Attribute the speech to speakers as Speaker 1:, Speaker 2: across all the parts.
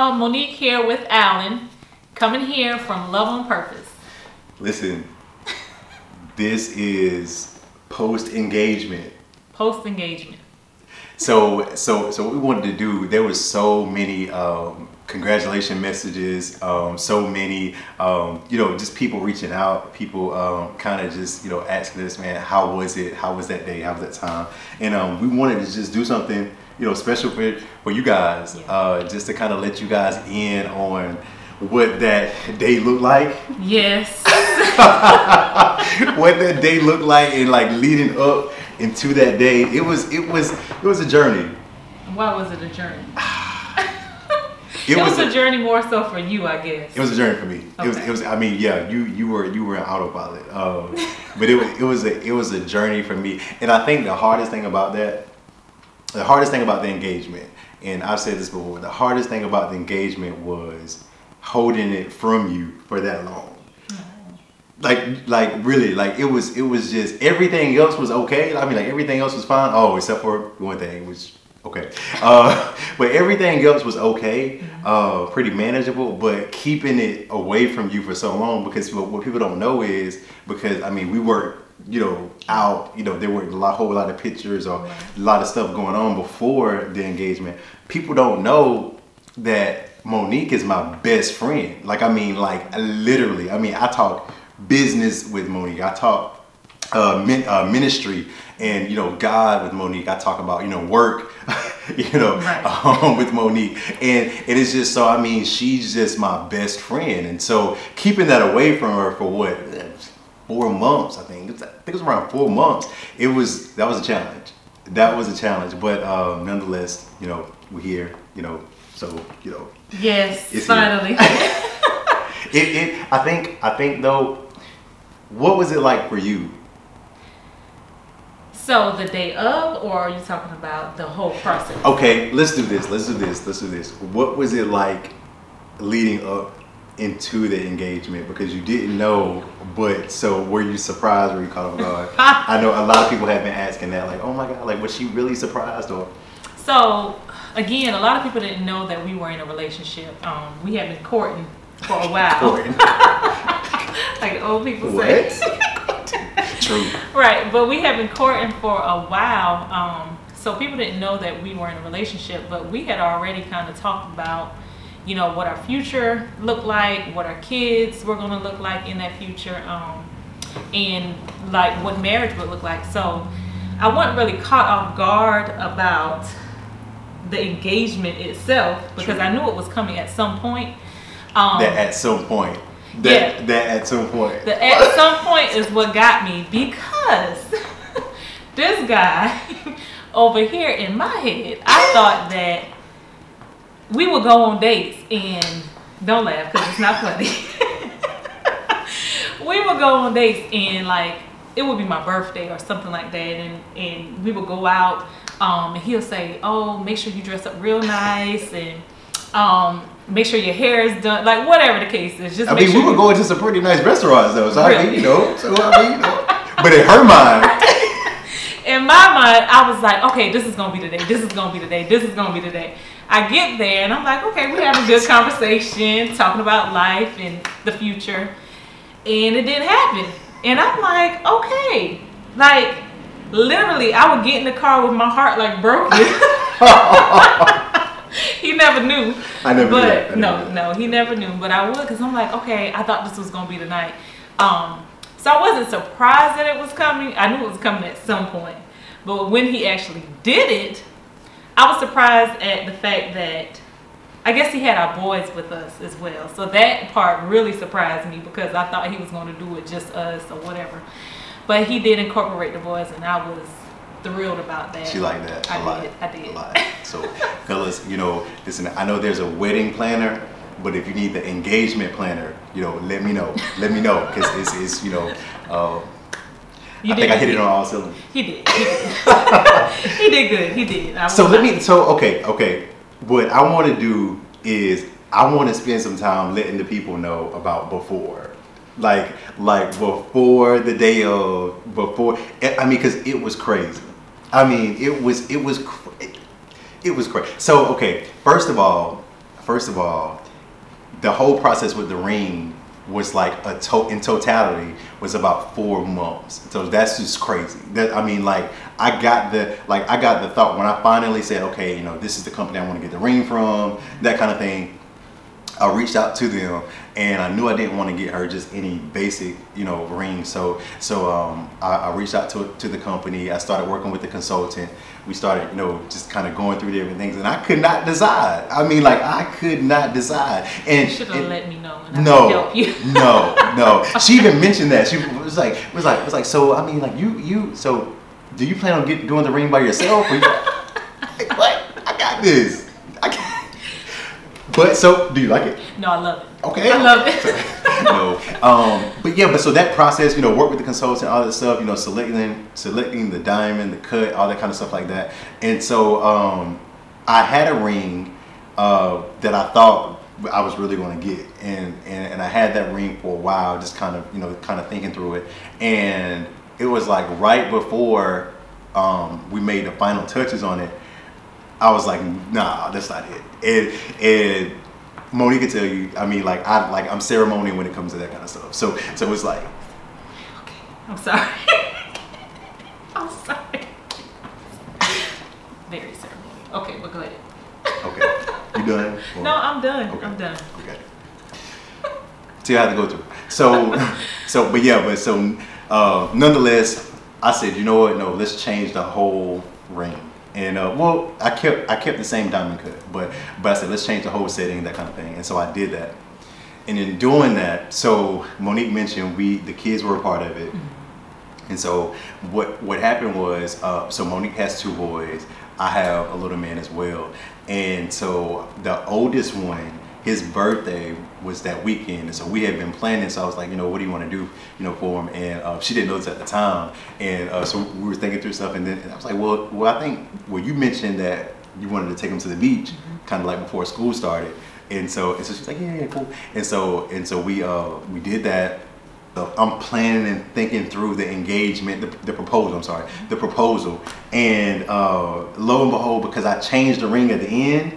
Speaker 1: y'all. Monique here with Alan, coming here from Love on Purpose.
Speaker 2: Listen, this is post-engagement.
Speaker 1: Post-engagement.
Speaker 2: So what we wanted to do, there was so many congratulation messages, so many, just people reaching out, people kind of just, asking us, man, how was it? How was that day? How was that time? And we wanted to just do something, special for you guys, just to kind of let you guys in on what that day looked like.
Speaker 1: Yes.
Speaker 2: What that day looked like, and like leading up into that day, it was a journey.
Speaker 1: Why was it a journey? It was a journey more so for you, I guess.
Speaker 2: It was a journey for me.
Speaker 1: Okay.
Speaker 2: It was. I mean, yeah, you were in autopilot, but it was a journey for me. And I think the hardest thing about the engagement, and I've said this before, the hardest thing about the engagement was holding it from you for that long. Like really, like it was just, everything else was okay. I mean, like everything else was fine. Oh, except for one thing, which okay. But everything else was okay, pretty manageable. But keeping it away from you for so long, because what people don't know is, because I mean, we were out, there were a whole lot of pictures or a lot of stuff going on before the engagement. People don't know that Monique is my best friend. Like, I mean, like literally, I mean, I talk business with Monique. I talk ministry and God with Monique. I talk about work with Monique, and it is just so, I mean, she's just my best friend. And so keeping that away from her for what, 4 months, I think it was around 4 months, that was a challenge. That was a challenge, but nonetheless, we're here, so
Speaker 1: yes,
Speaker 2: it's
Speaker 1: finally.
Speaker 2: I think though, what was it like for you?
Speaker 1: So the day of, or are you talking about the whole process?
Speaker 2: Okay, let's do this. What was it like leading up into the engagement? Because you didn't know, but so were you surprised? Were you caught off guard? I know a lot of people have been asking that, like, oh my God, like was she really surprised? Or
Speaker 1: so again, a lot of people didn't know that we were in a relationship. We had been courting for a while. Like old people say.
Speaker 2: True.
Speaker 1: Right, but we had been courting for a while. So people didn't know that we were in a relationship, but we had already kind of talked about, what our future looked like, what our kids were going to look like in that future, and like what marriage would look like. So I wasn't really caught off guard about the engagement itself, because I knew it was coming at some point.
Speaker 2: That at some point. That at some point.
Speaker 1: The at some point is what got me, because this guy over here in my head, I thought that we would go on dates, and don't laugh because it's not funny. We would go on dates, and like it would be my birthday or something like that, and we would go out, and he'll say, oh, make sure you dress up real nice, and make sure your hair is done, like whatever the case is. Just
Speaker 2: we were going to some pretty nice restaurants though, so really? But in her mind,
Speaker 1: in my mind, I was like, okay, this is gonna be the day. This is gonna be the day. This is gonna be the day. I get there and I'm like, okay, we're having a good conversation, talking about life and the future, and it didn't happen. And I'm like, okay, like literally, I would get in the car with my heart like broken. He never knew.
Speaker 2: I never knew.
Speaker 1: But no, he never knew. But I would, because I'm like, okay, I thought this was gonna be the night. So I wasn't surprised that it was coming. I knew it was coming at some point. But when he actually did it, I was surprised at the fact that I guess he had our boys with us as well. So that part really surprised me, because I thought he was going to do it just us or whatever. But he did incorporate the boys, and I was thrilled about that.
Speaker 2: She liked that.
Speaker 1: I did.
Speaker 2: A lot. So, fellas, listen, I know there's a wedding planner, but if you need the engagement planner, let me know. Let me know, because it's I think I hit it on all cylinders.
Speaker 1: He did. He did good. He did.
Speaker 2: Okay. What I want to do is I want to spend some time letting the people know about before. Like before the day of, I mean, because it was crazy. I mean, it was crazy. So, okay, first of all, first of all, the whole process with the ring was like in totality was about 4 months. So that's just crazy. That, I mean, like I got the thought when I finally said, okay, you know, this is the company I want to get the ring from, that kind of thing. I reached out to them, and I knew I didn't want to get her just any basic, you know, ring. So I reached out to the company. I started working with the consultant. We started, you know, just kind of going through different things, and I could not decide. I mean, like I could not decide. And
Speaker 1: you should have let me know, and I could help you.
Speaker 2: No. She even mentioned that. She was like, so I mean, like so do you plan on doing the ring by yourself? Or you, like, what? I got this. But so, do you like it?
Speaker 1: No, I love it.
Speaker 2: Okay.
Speaker 1: I love it.
Speaker 2: No. But yeah, but so that process, you know, work with the consultant, all that stuff, you know, selecting the diamond, the cut, all that kind of stuff like that. And so I had a ring that I thought I was really going to get. And I had that ring for a while, just kind of, you know, thinking through it. And it was like right before we made the final touches on it, I was like, nah, that's not it. And Monique can tell you, I mean, like I'm ceremonial when it comes to that kind of stuff. So it's like,
Speaker 1: okay, I'm sorry. I'm sorry. Very ceremonial. Okay, well, go ahead.
Speaker 2: Okay, you done? Or?
Speaker 1: No, I'm done.
Speaker 2: Okay.
Speaker 1: I'm done.
Speaker 2: Okay. See, I had to go through. So nonetheless, I said, you know what? No, let's change the whole ring. And well, I kept the same diamond cut, but I said let's change the whole setting, that kind of thing. And so I did that. And in doing that, so Monique mentioned the kids were a part of it. Mm-hmm. And so what happened was, so Monique has 2 boys. I have a little man as well. And so the oldest one, his birthday was that weekend, and so we had been planning. So I was like, you know, what do you want to do, you know, for him? And she didn't know this at the time, and so we were thinking through stuff. And then I was like, well, I think, well, you mentioned that you wanted to take him to the beach, mm-hmm. kind of like before school started, and so she's like, yeah, cool. And so we did that. So I'm planning and thinking through the engagement, the proposal. I'm sorry, the proposal, and lo and behold, because I changed the ring at the end.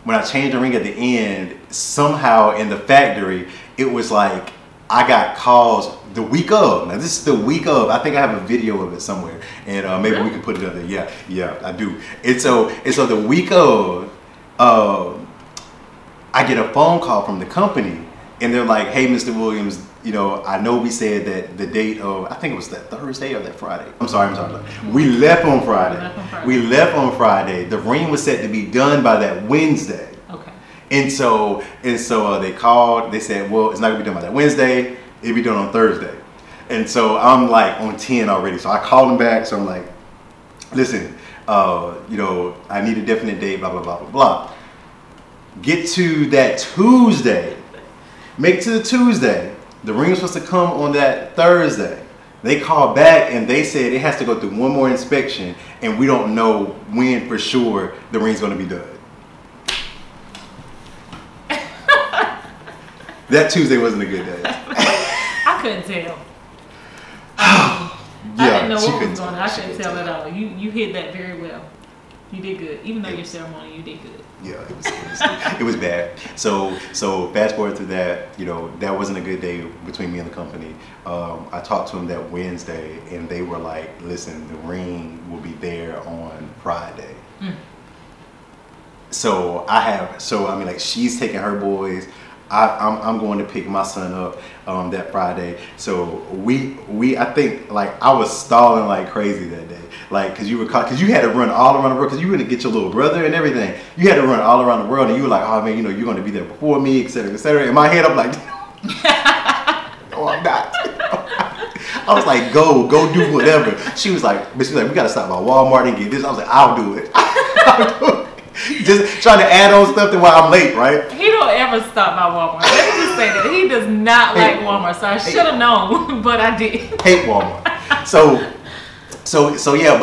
Speaker 2: When I changed the ring at the end, somehow in the factory, it was like I got calls the week of. Now this is the week of. I think I have a video of it somewhere, and maybe we can put it up there. Yeah, I do. And so the week of, I get a phone call from the company, and they're like, "Hey, Mr. Williams, you know, I know we said that the date of, I think it was that Thursday or that Friday. I'm sorry. We left on Friday. We left on Friday. The ring was set to be done by that Wednesday.
Speaker 1: Okay.
Speaker 2: And so they called. They said, well, it's not gonna be done by that Wednesday. It'll be done on Thursday. And so I'm like on 10 already. So I called them back. So I'm like, listen, you know, I need a definite date. Blah blah blah blah blah. Get to that Tuesday. Make it to the Tuesday. The ring was supposed to come on that Thursday. They called back and they said it has to go through one more inspection, and we don't know when for sure the ring's going to be done. That Tuesday wasn't a good day.
Speaker 1: I couldn't tell.
Speaker 2: Yeah,
Speaker 1: I didn't know what was going on. I couldn't tell at all. You hit that very well. You did good. Even though your ceremony, you did good.
Speaker 2: Yeah, it was bad. So fast forward to that, you know, that wasn't a good day between me and the company. I talked to them that Wednesday, and they were like, listen, the ring will be there on Friday. Mm. So I mean, like, she's taking her boys. I'm going to pick my son up that Friday. So I think, like, I was stalling like crazy that day, like, because you had to run all around the world, because you were going to get your little brother and everything. You had to run all around the world, and you were like, oh man, you know, you're going to be there before me, etc., etc. In my head, I'm like, no, I'm not. I was like, go do whatever. She was like, we got to stop by Walmart and get this. I was like, I'll do it. I'll do it. Just trying to add on stuff to why I'm late, right?
Speaker 1: He don't ever stop by Walmart. Let me just say that. He does not like Walmart, so I should have known, but I did.
Speaker 2: Hate Walmart. So yeah,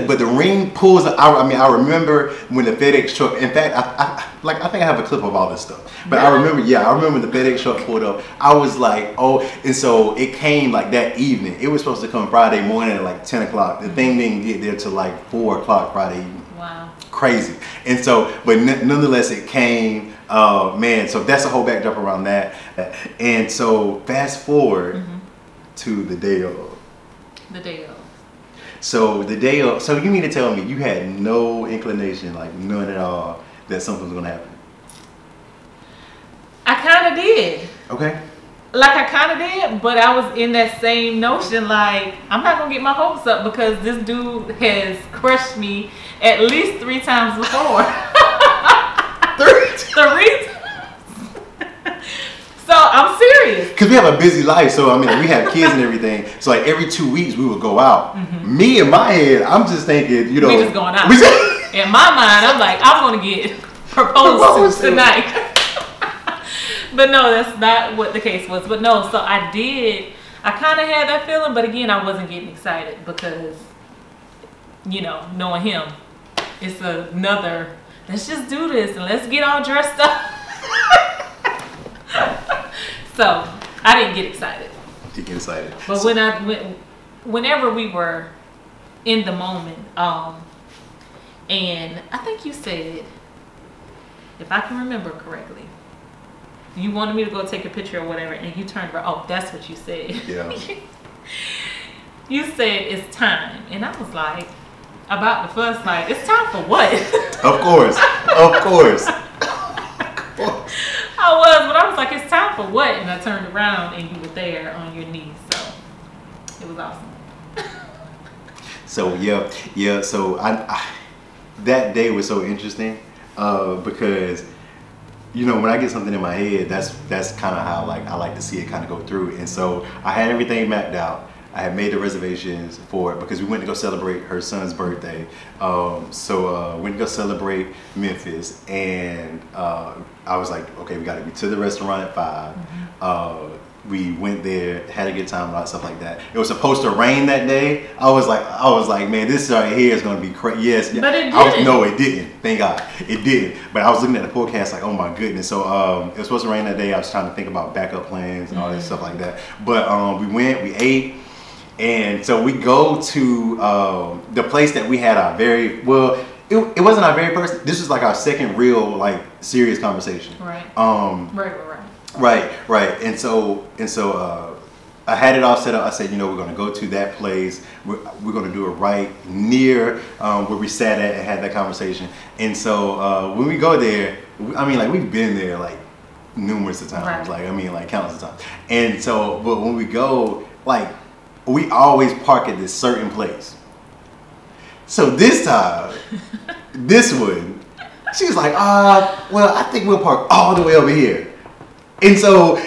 Speaker 2: but the ring pulls. I remember when the FedEx truck. In fact, I think I have a clip of all this stuff. But I remember the FedEx truck pulled up. I was like, oh, and so it came like that evening. It was supposed to come Friday morning at like 10 o'clock. The thing didn't get there till like 4 o'clock Friday evening.
Speaker 1: Wow.
Speaker 2: Crazy. And so, but nonetheless, it came. Man, so that's a whole backdrop around that. And so fast forward to the day of.
Speaker 1: The day of.
Speaker 2: So the day of, so you mean to tell me you had no inclination, like none at all, that something was gonna happen?
Speaker 1: I kind of did.
Speaker 2: Okay.
Speaker 1: Like I kind of did, but I was in that same notion, like I'm not gonna get my hopes up because this dude has crushed me at least 3 times before. 3 times. So I'm serious.
Speaker 2: Because we have a busy life, so I mean, we have kids and everything. So like every 2 weeks we would go out. Me in my head, I'm just thinking, you know,
Speaker 1: we just going out. In my mind, I'm like, I'm gonna get proposed to tonight. But no, that's not what the case was. But no, so I kind of had that feeling, but again, I wasn't getting excited because, you know, knowing him, it's another, let's just do this and let's get all dressed up. So I didn't get excited.
Speaker 2: You get excited.
Speaker 1: But whenever we were in the moment, and I think you said, if I can remember correctly, you wanted me to go take a picture or whatever, and you turned around. Oh, that's what you said.
Speaker 2: Yeah.
Speaker 1: You said it's time, and I was like, about the fuss, like, it's time for what?
Speaker 2: Of course, of course.
Speaker 1: I was, but I was like, it's time for what? And I turned around, and you were there on your knees, so it was awesome.
Speaker 2: So yeah. So I that day was so interesting because, you know, when I get something in my head, that's kind of how like I like to see it kind of go through. And so I had everything mapped out. I had made the reservations for it because we went to go celebrate her son's birthday. So we went to go celebrate Memphis, and I was like, okay, we got to be to the restaurant at 5. We went there, had a good time, and all that stuff like that. It was supposed to rain that day. I was like, man, this right here is gonna be crazy. Yes,
Speaker 1: but it didn't.
Speaker 2: No, it didn't. Thank God, it didn't. But I was looking at the forecast, like, oh my goodness. So it was supposed to rain that day. I was trying to think about backup plans and all that stuff like that. But we went, we ate, and so we go to the place that we had our very well. It wasn't our very first. This was like our second real, like, serious conversation.
Speaker 1: Right.
Speaker 2: Right. And so I had it all set up. I said, you know, we're going to go to that place. We're going to do it right near where we sat at and had that conversation. And so when we go there, I mean, like, we've been there like numerous of times.
Speaker 1: Right.
Speaker 2: Like, I mean, like, countless of times. And so, but when we go, like, we always park at this certain place. So this time, this one, she was like, well, I think we'll park all the way over here. And so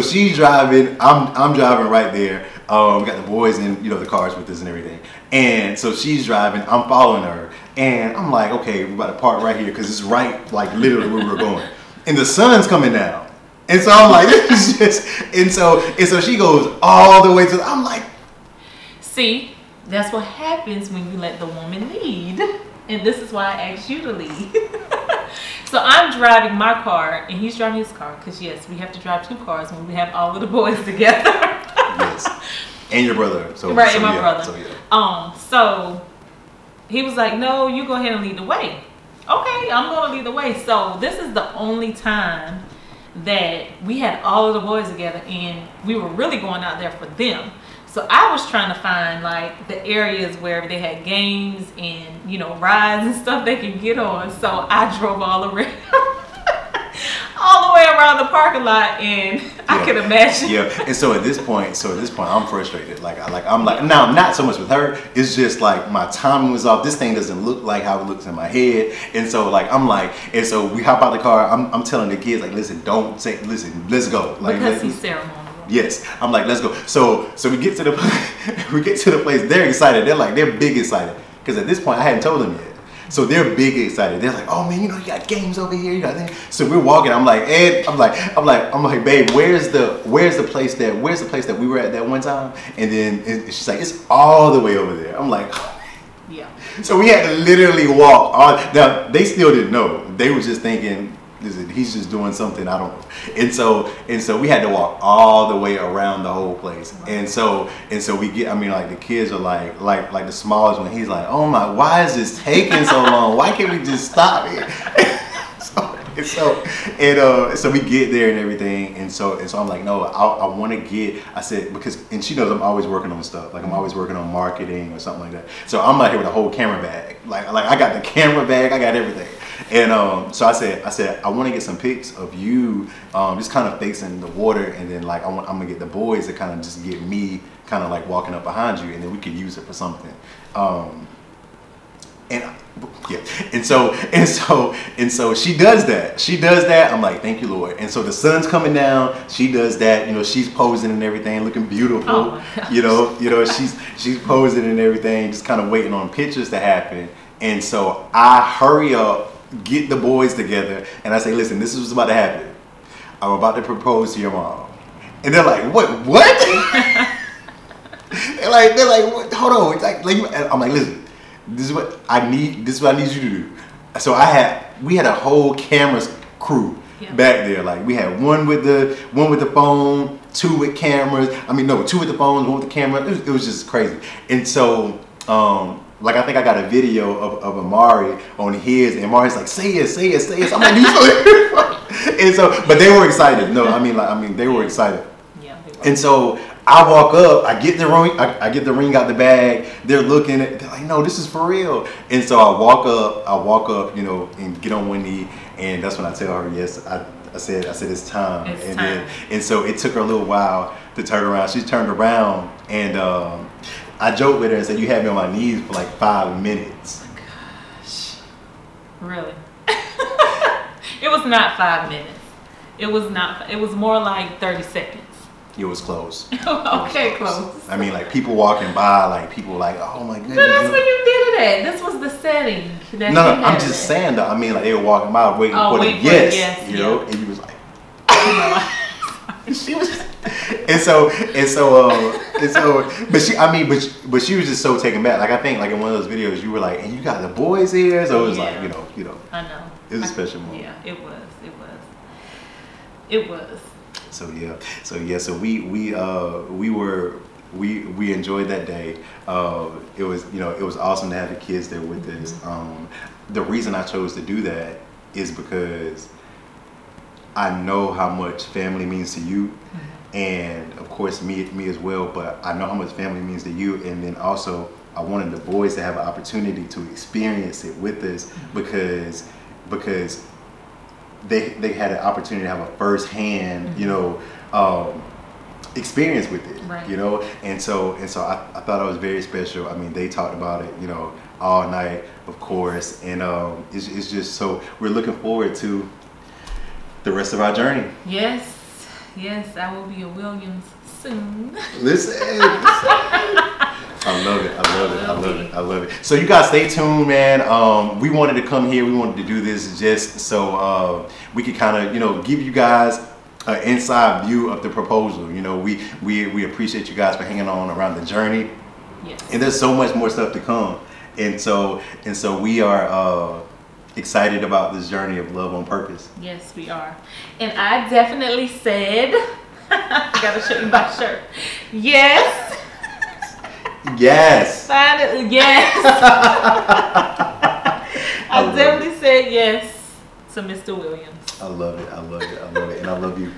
Speaker 2: she's driving, I'm driving right there. We got the boys in, you know, the cars with us and everything. And so she's driving, I'm following her, and I'm like, okay, we're about to park right here because it's right, like, literally where we're going. And the sun's coming down. And so I'm like, this is just, and so she goes all the way to, I'm like,
Speaker 1: see, that's what happens when you let the woman lead. And this is why I asked you to lead. So I'm driving my car and he's driving his car, because yes, we have to drive 2 cars when we have all of the boys together.
Speaker 2: Yes. And your brother.
Speaker 1: Right, and my brother.
Speaker 2: So, yeah.
Speaker 1: So he was like, no, you go ahead and lead the way. Okay, I'm going to lead the way. So this is the only time that we had all of the boys together, and we were really going out there for them. So I was trying to find, like, the areas where they had games and, you know, rides and stuff they could get on. So I drove all the way around the parking lot, and I could imagine.
Speaker 2: Yeah. And so at this point, I'm frustrated. I'm like, now, not so much with her. It's just like my timing was off. This thing doesn't look like how it looks in my head. And so, like, I'm like, and so we hop out the car. I'm telling the kids, like, listen, let's go. Like,
Speaker 1: because he's ceremonial.
Speaker 2: Yes, I'm like, let's go. So we get to the place. They're excited. They're big excited, because at this point I hadn't told them yet. So they're big excited. They're like, oh man, you know, you got games over here. You got things. So we're walking. I'm like, Ed. I'm like, babe, where's the place that we were at that one time? And then she's like, it's all the way over there. I'm like,
Speaker 1: yeah.
Speaker 2: So we had to literally walk on. Now they still didn't know. They were just thinking, he's just doing something, I don't know. And so we had to walk all the way around the whole place. And so we get, I mean, like, the kids are like the smallest one, he's like, oh my, why is this taking so long? Why can't we just stop here? So we get there and everything, and so I'm like, no, I want to get. I said because, and she knows I'm always working on stuff. Like I'm always working on marketing or something like that. So I'm out here with a whole camera bag. Like I got the camera bag, I got everything. And so I said I want to get some pics of you, just kind of facing the water, and then like I'm gonna get the boys to kind of just get me kind of like walking up behind you, and then we could use it for something. And so she does that. She does that. I'm like, thank you, Lord. And so the sun's coming down. She does that. You know, she's posing and everything, looking beautiful.
Speaker 1: Oh
Speaker 2: you know, she's posing and everything, just kind of waiting on pictures to happen. And so I hurry up, get the boys together, and I say, listen, this is what's about to happen. I'm about to propose to your mom. And they're like, what? they're like, what? Hold on. It's like I'm like, listen. This is what I need. This is what I need you to do. So we had a whole camera crew back there. Like we had one with the phone, two with cameras. I mean, no, two with the phones, one with the camera. It was just crazy. And so, like I think I got a video of Amari on his, and Amari's like, say it. I'm like, you and so, but they were excited. No, I mean, they were excited.
Speaker 1: Yeah.
Speaker 2: And so I walk up, I get the ring, I get the ring out the bag. They're looking at, they're like, no, this is for real. And so I walk up, you know, and get on one knee, and that's when I tell her, yes, I said it's time.
Speaker 1: It's time.
Speaker 2: And so it took her a little while to turn around. She turned around, and I joked with her and said, you had me on my knees for like 5 minutes.
Speaker 1: Oh gosh, really? It was not 5 minutes. It was more like 30 seconds.
Speaker 2: It was close.
Speaker 1: Okay, close.
Speaker 2: I mean, like people walking by, like people like, oh my goodness.
Speaker 1: But that's where you did it at. This was the setting.
Speaker 2: No, I'm just saying though. I mean, like they were walking by waiting for the yes, you know, and you was like, she was, but she was just so taken back. Like I think, like in one of those videos, you were like, and you got the boys here, so it was like, you know.
Speaker 1: I know.
Speaker 2: It was a special moment.
Speaker 1: Yeah, it was.
Speaker 2: So we enjoyed that day. It was awesome to have the kids there with us. The reason I chose to do that is because I know how much family means to you, and of course me as well. But I know how much family means to you, and then also I wanted the boys to have an opportunity to experience it with us because they had an opportunity to have a first-hand, you know, experience with it,
Speaker 1: right.
Speaker 2: You know, and so I thought it was very special. I mean, they talked about it, you know, all night, of course, and it's just so we're looking forward to the rest of our journey.
Speaker 1: Yes, I will be a Williams soon.
Speaker 2: Listen. I love it. So you guys stay tuned, man. We wanted to come here. We wanted to do this just so we could kind of, you know, give you guys an inside view of the proposal. You know, we appreciate you guys for hanging on around the journey.
Speaker 1: Yes. And
Speaker 2: there's so much more stuff to come. And so we are excited about this journey of love on purpose.
Speaker 1: Yes, we are. And I definitely said, I gotta show you my shirt. Yes.
Speaker 2: Yes.
Speaker 1: Finally, yes. I definitely said yes to Mr. Williams.
Speaker 2: I love it. And I love you.